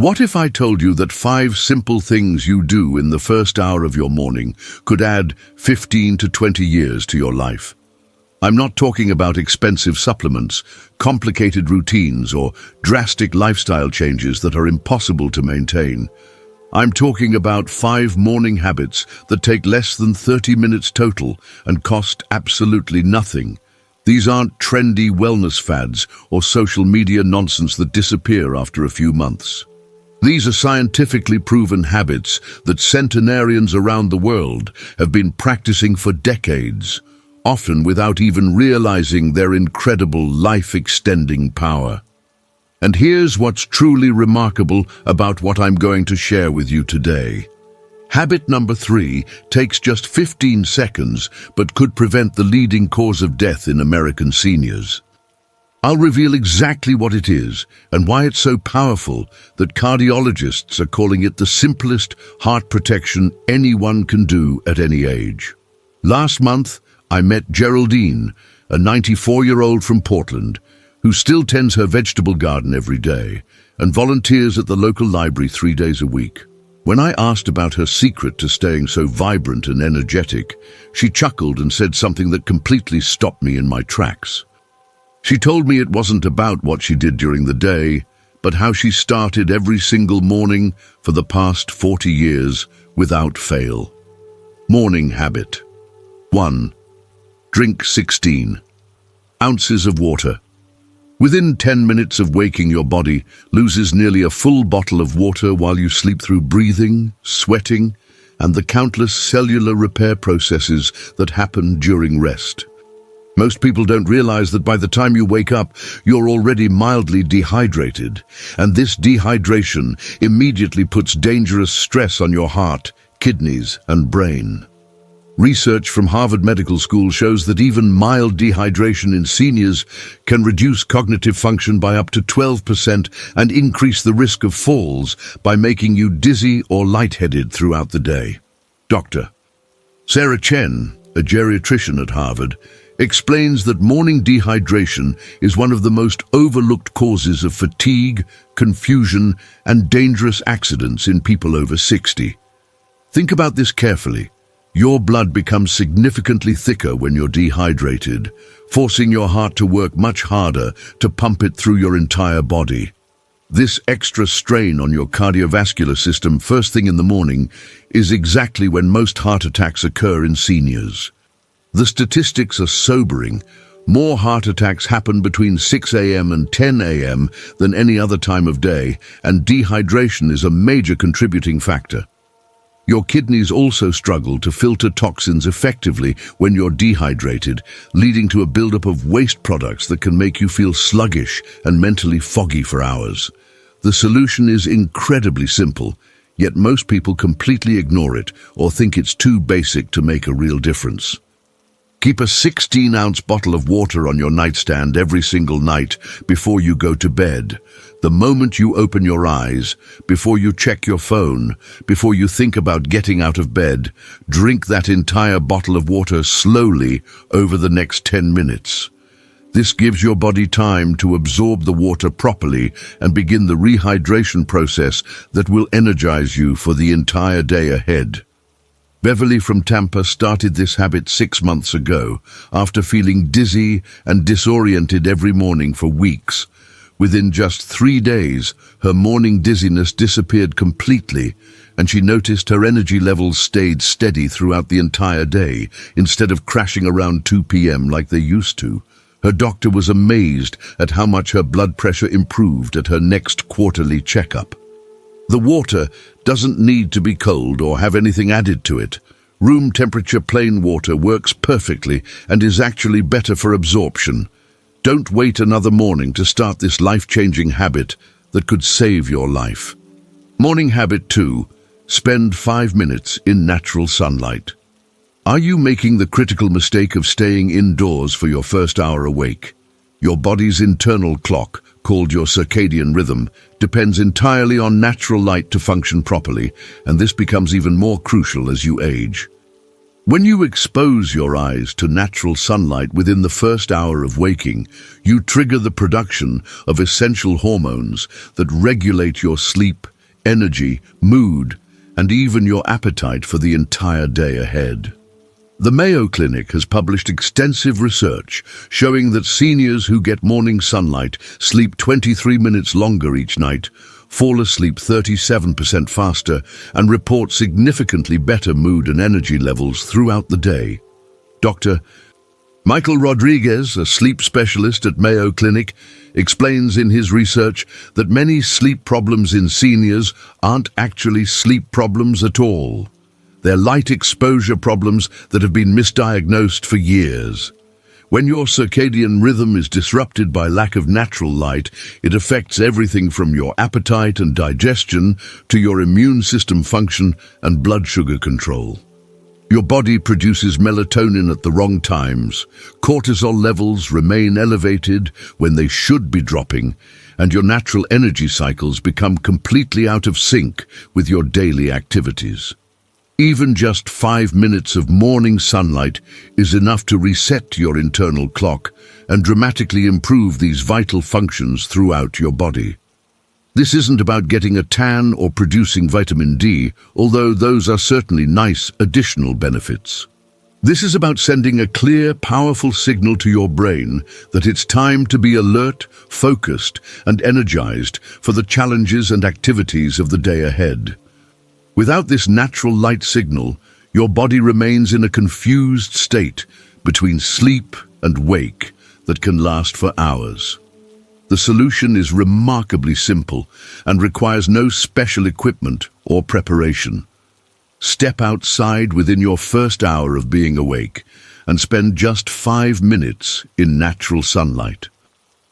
What if I told you that 5 simple things you do in the first hour of your morning could add 15 to 20 years to your life? I'm not talking about expensive supplements, complicated routines, or drastic lifestyle changes that are impossible to maintain. I'm talking about 5 morning habits that take less than 30 minutes total and cost absolutely nothing. These aren't trendy wellness fads or social media nonsense that disappear after a few months. These are scientifically proven habits that centenarians around the world have been practicing for decades, often without even realizing their incredible life-extending power. And here's what's truly remarkable about what I'm going to share with you today. Habit number 3 takes just 15 seconds, but could prevent the leading cause of death in American seniors. I'll reveal exactly what it is and why it's so powerful that cardiologists are calling it the simplest heart protection anyone can do at any age. Last month, I met Geraldine, a 94-year-old from Portland, who still tends her vegetable garden every day and volunteers at the local library 3 days a week. When I asked about her secret to staying so vibrant and energetic, she chuckled and said something that completely stopped me in my tracks. She told me it wasn't about what she did during the day, but how she started every single morning for the past 40 years without fail. Morning habit. 1. Drink 16 ounces of water. Within 10 minutes of waking, your body loses nearly a full bottle of water while you sleep through breathing, sweating, and the countless cellular repair processes that happen during rest. Most people don't realize that by the time you wake up, you're already mildly dehydrated, and this dehydration immediately puts dangerous stress on your heart, kidneys, and brain. Research from Harvard Medical School shows that even mild dehydration in seniors can reduce cognitive function by up to 12% and increase the risk of falls by making you dizzy or lightheaded throughout the day. Dr. Sarah Chen, a geriatrician at Harvard, explains that morning dehydration is one of the most overlooked causes of fatigue, confusion, and dangerous accidents in people over 60. Think about this carefully. Your blood becomes significantly thicker when you're dehydrated, forcing your heart to work much harder to pump it through your entire body. This extra strain on your cardiovascular system first thing in the morning is exactly when most heart attacks occur in seniors. The statistics are sobering. More heart attacks happen between 6 a.m. and 10 a.m. than any other time of day, and dehydration is a major contributing factor. Your kidneys also struggle to filter toxins effectively when you're dehydrated, leading to a buildup of waste products that can make you feel sluggish and mentally foggy for hours. The solution is incredibly simple, yet most people completely ignore it or think it's too basic to make a real difference. Keep a 16-ounce bottle of water on your nightstand every single night before you go to bed. The moment you open your eyes, before you check your phone, before you think about getting out of bed, drink that entire bottle of water slowly over the next 10 minutes. This gives your body time to absorb the water properly and begin the rehydration process that will energize you for the entire day ahead. Beverly from Tampa started this habit 6 months ago after feeling dizzy and disoriented every morning for weeks. Within just 3 days, her morning dizziness disappeared completely, and she noticed her energy levels stayed steady throughout the entire day instead of crashing around 2 p.m. like they used to. Her doctor was amazed at how much her blood pressure improved at her next quarterly checkup. The water doesn't need to be cold or have anything added to it. Room temperature plain water works perfectly and is actually better for absorption. Don't wait another morning to start this life-changing habit that could save your life. Morning habit 2. Spend 5 minutes in natural sunlight. Are you making the critical mistake of staying indoors for your first hour awake? Your body's internal clock, called your circadian rhythm, depends entirely on natural light to function properly, and this becomes even more crucial as you age. When you expose your eyes to natural sunlight within the first hour of waking, you trigger the production of essential hormones that regulate your sleep, energy, mood, and even your appetite for the entire day ahead. The Mayo Clinic has published extensive research showing that seniors who get morning sunlight sleep 23 minutes longer each night, fall asleep 37% faster, and report significantly better mood and energy levels throughout the day. Dr. Michael Rodriguez, a sleep specialist at Mayo Clinic, explains in his research that many sleep problems in seniors aren't actually sleep problems at all. They're light exposure problems that have been misdiagnosed for years. When your circadian rhythm is disrupted by lack of natural light, it affects everything from your appetite and digestion to your immune system function and blood sugar control. Your body produces melatonin at the wrong times, cortisol levels remain elevated when they should be dropping, and your natural energy cycles become completely out of sync with your daily activities. Even just 5 minutes of morning sunlight is enough to reset your internal clock and dramatically improve these vital functions throughout your body. This isn't about getting a tan or producing vitamin D, although those are certainly nice additional benefits. This is about sending a clear, powerful signal to your brain that it's time to be alert, focused, and energized for the challenges and activities of the day ahead. Without this natural light signal, your body remains in a confused state between sleep and wake that can last for hours. The solution is remarkably simple and requires no special equipment or preparation. Step outside within your first hour of being awake and spend just 5 minutes in natural sunlight.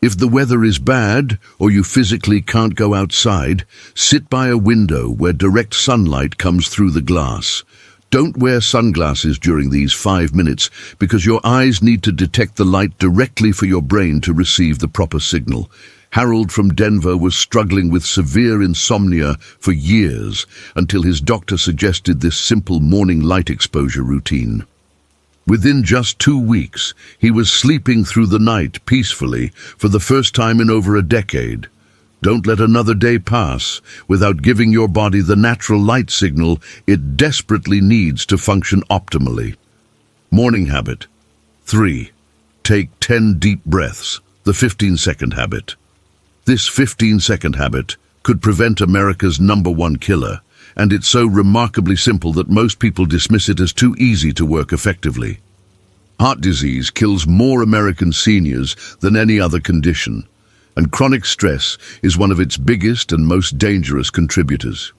If the weather is bad or you physically can't go outside, sit by a window where direct sunlight comes through the glass. Don't wear sunglasses during these 5 minutes because your eyes need to detect the light directly for your brain to receive the proper signal. Harold from Denver was struggling with severe insomnia for years until his doctor suggested this simple morning light exposure routine. Within just 2 weeks, he was sleeping through the night peacefully for the first time in over a decade. Don't let another day pass without giving your body the natural light signal it desperately needs to function optimally. Morning habit. 3. Take 10 deep breaths, the 15-second habit. This 15-second habit could prevent America's #1 killer, and it's so remarkably simple that most people dismiss it as too easy to work effectively. Heart disease kills more American seniors than any other condition, and chronic stress is one of its biggest and most dangerous contributors.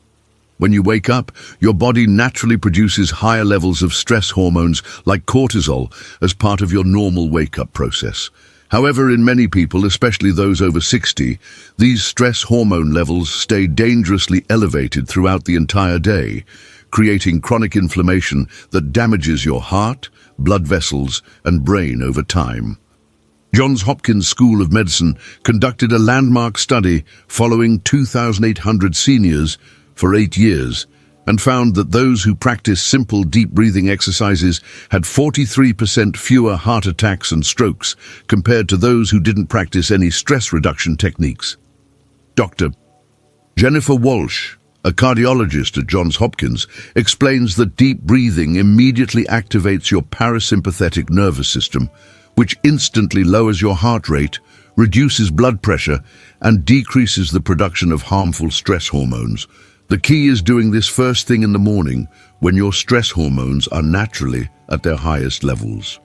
When you wake up, your body naturally produces higher levels of stress hormones like cortisol as part of your normal wake-up process. However, in many people, especially those over 60, these stress hormone levels stay dangerously elevated throughout the entire day, creating chronic inflammation that damages your heart, blood vessels, and brain over time. Johns Hopkins School of Medicine conducted a landmark study following 2,800 seniors for 8 years and found that those who practiced simple deep breathing exercises had 43% fewer heart attacks and strokes compared to those who didn't practice any stress reduction techniques. Dr. Jennifer Walsh, a cardiologist at Johns Hopkins, explains that deep breathing immediately activates your parasympathetic nervous system, which instantly lowers your heart rate, reduces blood pressure, and decreases the production of harmful stress hormones. The key is doing this first thing in the morning when your stress hormones are naturally at their highest levels.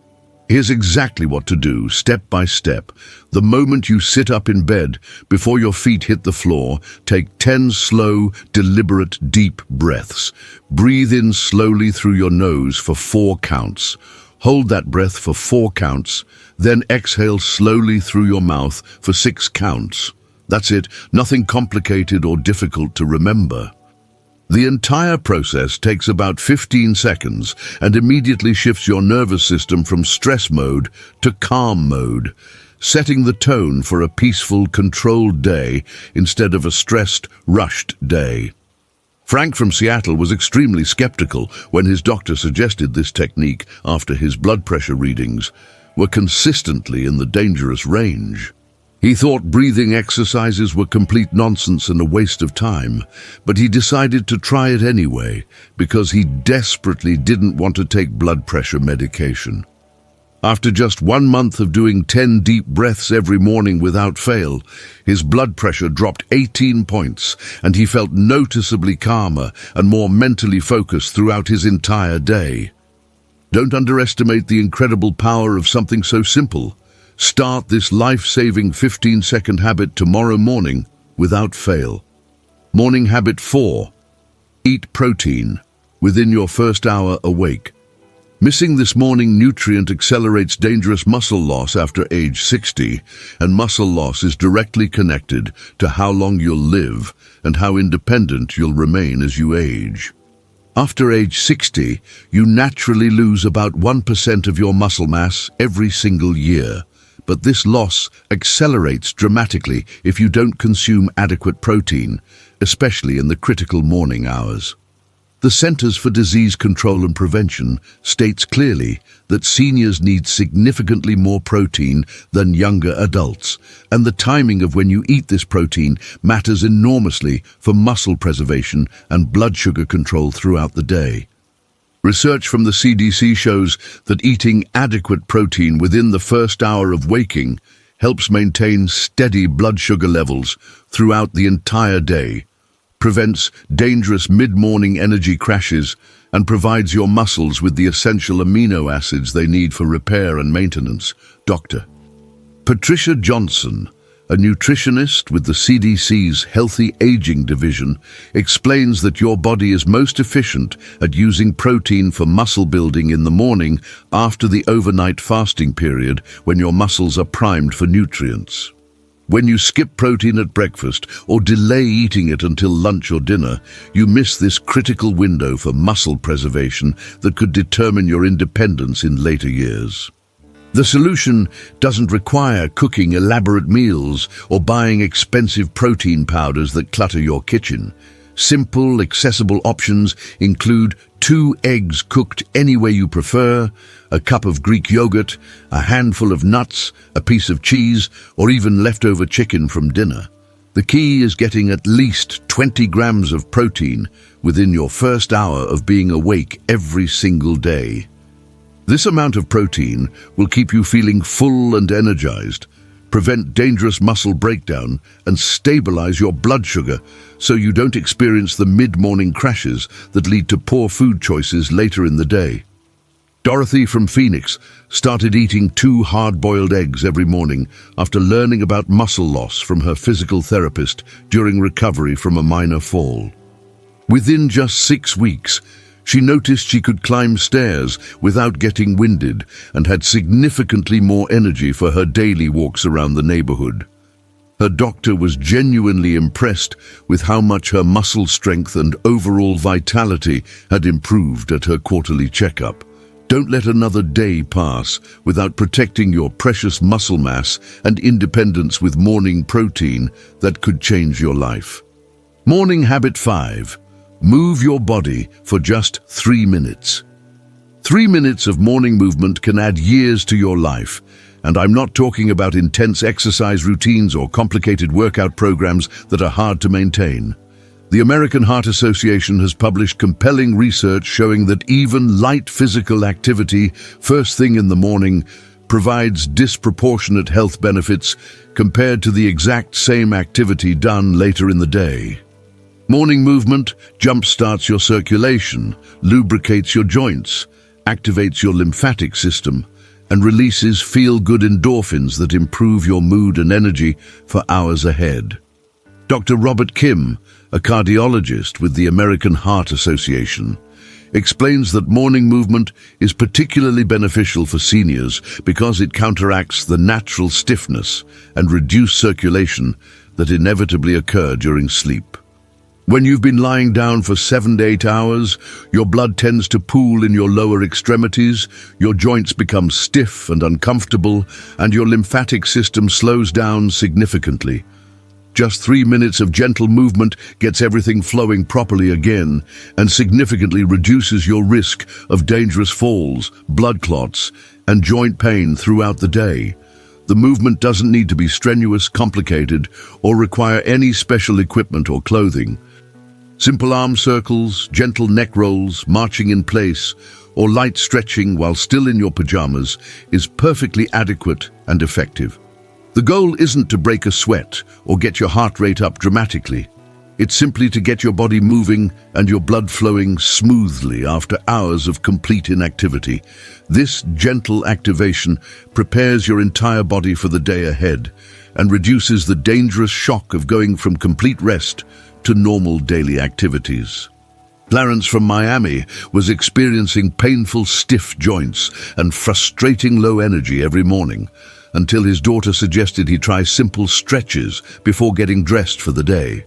Here's exactly what to do, step by step. The moment you sit up in bed, before your feet hit the floor, take 10 slow, deliberate, deep breaths. Breathe in slowly through your nose for 4 counts. Hold that breath for 4 counts, then exhale slowly through your mouth for 6 counts. That's it, nothing complicated or difficult to remember. The entire process takes about 15 seconds and immediately shifts your nervous system from stress mode to calm mode, setting the tone for a peaceful, controlled day instead of a stressed, rushed day. Frank from Seattle was extremely skeptical when his doctor suggested this technique after his blood pressure readings were consistently in the dangerous range. He thought breathing exercises were complete nonsense and a waste of time, but he decided to try it anyway because he desperately didn't want to take blood pressure medication. After just 1 month of doing 10 deep breaths every morning without fail, his blood pressure dropped 18 points and he felt noticeably calmer and more mentally focused throughout his entire day. Don't underestimate the incredible power of something so simple. Start this life-saving 15-second habit tomorrow morning without fail. Morning habit 4. Eat protein within your first hour awake. Missing this morning nutrient accelerates dangerous muscle loss after age 60, and muscle loss is directly connected to how long you'll live and how independent you'll remain as you age. After age 60, you naturally lose about 1% of your muscle mass every single year. But this loss accelerates dramatically if you don't consume adequate protein, especially in the critical morning hours. The Centers for Disease Control and Prevention states clearly that seniors need significantly more protein than younger adults, and the timing of when you eat this protein matters enormously for muscle preservation and blood sugar control throughout the day. Research from the CDC shows that eating adequate protein within the first hour of waking helps maintain steady blood sugar levels throughout the entire day, prevents dangerous mid-morning energy crashes, and provides your muscles with the essential amino acids they need for repair and maintenance. Dr. Patricia Johnson, a nutritionist with the CDC's Healthy Aging Division, explains that your body is most efficient at using protein for muscle building in the morning after the overnight fasting period when your muscles are primed for nutrients. When you skip protein at breakfast or delay eating it until lunch or dinner, you miss this critical window for muscle preservation that could determine your independence in later years. The solution doesn't require cooking elaborate meals or buying expensive protein powders that clutter your kitchen. Simple, accessible options include 2 eggs cooked any way you prefer, a cup of Greek yogurt, a handful of nuts, a piece of cheese, or even leftover chicken from dinner. The key is getting at least 20 grams of protein within your first hour of being awake every single day. This amount of protein will keep you feeling full and energized, prevent dangerous muscle breakdown, and stabilize your blood sugar so you don't experience the mid-morning crashes that lead to poor food choices later in the day. Dorothy from Phoenix started eating 2 hard-boiled eggs every morning after learning about muscle loss from her physical therapist during recovery from a minor fall. Within just 6 weeks, she noticed she could climb stairs without getting winded and had significantly more energy for her daily walks around the neighborhood. Her doctor was genuinely impressed with how much her muscle strength and overall vitality had improved at her quarterly checkup. Don't let another day pass without protecting your precious muscle mass and independence with morning protein that could change your life. Morning habit 5. Move your body for just 3 minutes. 3 minutes of morning movement can add years to your life, and I'm not talking about intense exercise routines or complicated workout programs that are hard to maintain. The American Heart Association has published compelling research showing that even light physical activity first thing in the morning provides disproportionate health benefits compared to the exact same activity done later in the day. Morning movement jump-starts your circulation, lubricates your joints, activates your lymphatic system, and releases feel-good endorphins that improve your mood and energy for hours ahead. Dr. Robert Kim, a cardiologist with the American Heart Association, explains that morning movement is particularly beneficial for seniors because it counteracts the natural stiffness and reduced circulation that inevitably occur during sleep. When you've been lying down for 7 to 8 hours, your blood tends to pool in your lower extremities, your joints become stiff and uncomfortable, and your lymphatic system slows down significantly. Just 3 minutes of gentle movement gets everything flowing properly again and significantly reduces your risk of dangerous falls, blood clots, and joint pain throughout the day. The movement doesn't need to be strenuous, complicated, or require any special equipment or clothing. Simple arm circles, gentle neck rolls, marching in place, or light stretching while still in your pajamas is perfectly adequate and effective. The goal isn't to break a sweat or get your heart rate up dramatically. It's simply to get your body moving and your blood flowing smoothly after hours of complete inactivity. This gentle activation prepares your entire body for the day ahead and reduces the dangerous shock of going from complete rest to normal daily activities. Clarence from Miami was experiencing painful stiff joints and frustrating low energy every morning until his daughter suggested he try simple stretches before getting dressed for the day.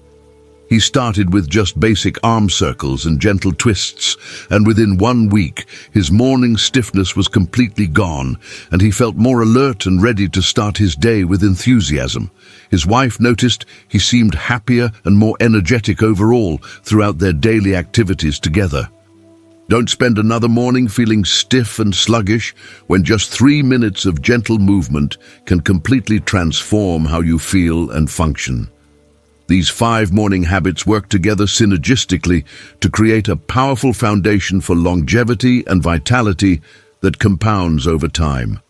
He started with just basic arm circles and gentle twists, and within 1 week, his morning stiffness was completely gone, and he felt more alert and ready to start his day with enthusiasm. His wife noticed he seemed happier and more energetic overall throughout their daily activities together. Don't spend another morning feeling stiff and sluggish when just 3 minutes of gentle movement can completely transform how you feel and function. These 5 morning habits work together synergistically to create a powerful foundation for longevity and vitality that compounds over time.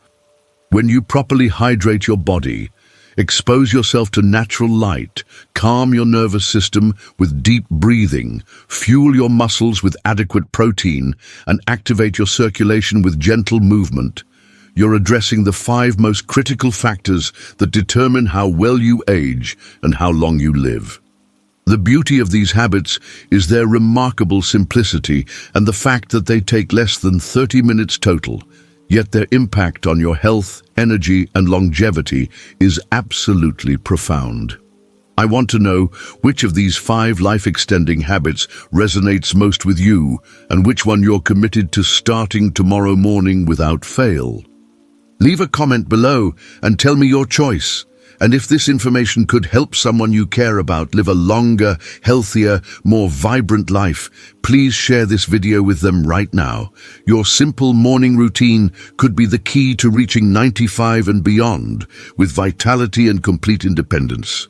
When you properly hydrate your body, expose yourself to natural light, calm your nervous system with deep breathing, fuel your muscles with adequate protein, and activate your circulation with gentle movement, you're addressing the 5 most critical factors that determine how well you age and how long you live. The beauty of these habits is their remarkable simplicity and the fact that they take less than 30 minutes total, yet their impact on your health, energy, and longevity is absolutely profound. I want to know which of these 5 life-extending habits resonates most with you and which one you're committed to starting tomorrow morning without fail. Leave a comment below and tell me your choice. And if this information could help someone you care about live a longer, healthier, more vibrant life, please share this video with them right now. Your simple morning routine could be the key to reaching 95 and beyond with vitality and complete independence.